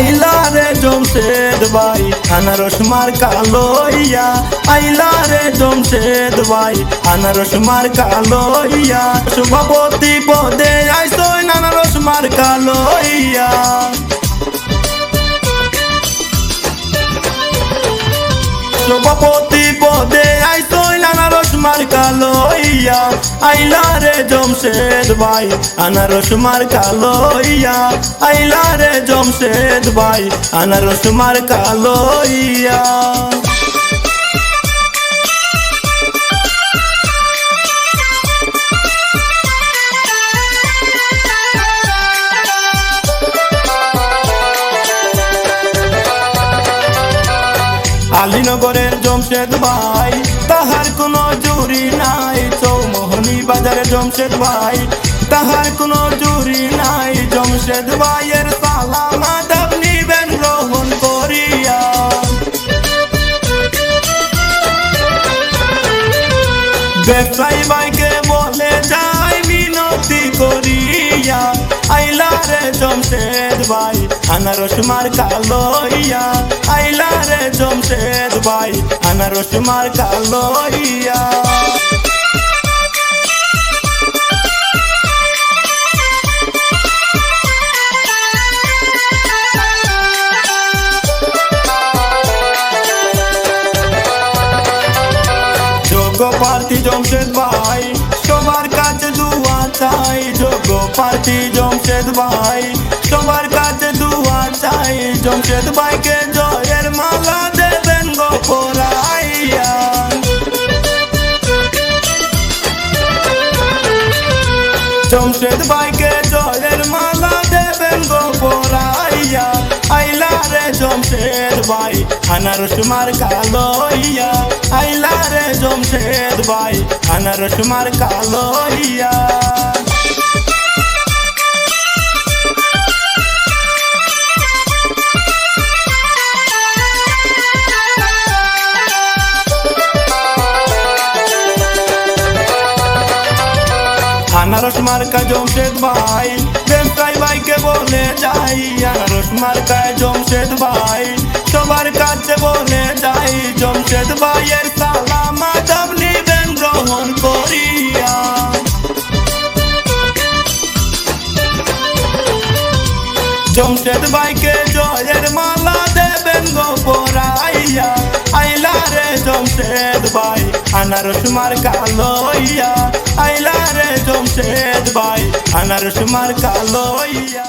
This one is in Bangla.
আইলা রে জমশেদ ভাই আনারস মার্কা লইয়া, আইলা রে জমশেদ ভাই আনারস মার্কা লইয়া, সভাপতি পদে আইসই আনারস মার্কা লইয়া। সভাপতি পদে আইসই আনারস মার্কা লইয়া, আইলা রে জমশেদ ভাই আনারস মার্কা লইয়া, আইলা রে জমশেদ ভাই আনারস মার্কা লইয়া। আলীনগরের জমশেদ ভাই তাহার কোনো জুরি নাই, চৌমোহনী বাজারে জমশেদ ভাই তাহার কোনো জুরি নাই, জমশেদ ভাইয়ের সালাম আদাব নিবেন গ্রহণ করিয়া। ব্যবসায়ী ভাইকে বলে যাই মিনতি করিয়া, আইলা রে জমশেদ ভাই আনারস মার্কা লইয়া, আইলা রে জমশেদ ভাই আনারস মার্কা লইয়া। যোগ্য প্রার্থী জমশেদ ভাই সবার কাছে দুয়া চাই, যোগ্য প্রার্থী জমশেদ ভাই সবার কাছে দুয়া চাই, জমশেদ ভাইকে জয়ের মালা দেবেন গো পরাইয়া। জমশেদ ভাইকে জয়ের মালা দেবেন গো পরাইয়া, আইলা রে জমশেদ ভাই আনারস মার্কা লইয়া, আইলা রে জমশেদ ভাই আনারস মার্কা লইয়া। আনারস মার্কা জমশেদ ভাই ব্যবসায়ী ভাইকে বলে যাই, আনারস মার্কা জমশেদ ভাই সবার কাছে বলে যাই, জমশেদ ভাইয়ের সালাম আদাব নিবেন গ্রহণ করিয়া। জমশেদ ভাইকে জয়ের মালা দেবেন গো পরাইয়া, আইলা রে জমশেদ ভাই আনারস মার্কা লইয়া, আইলা রে জমশেদ ভাই আনারস মার্কা লইয়া।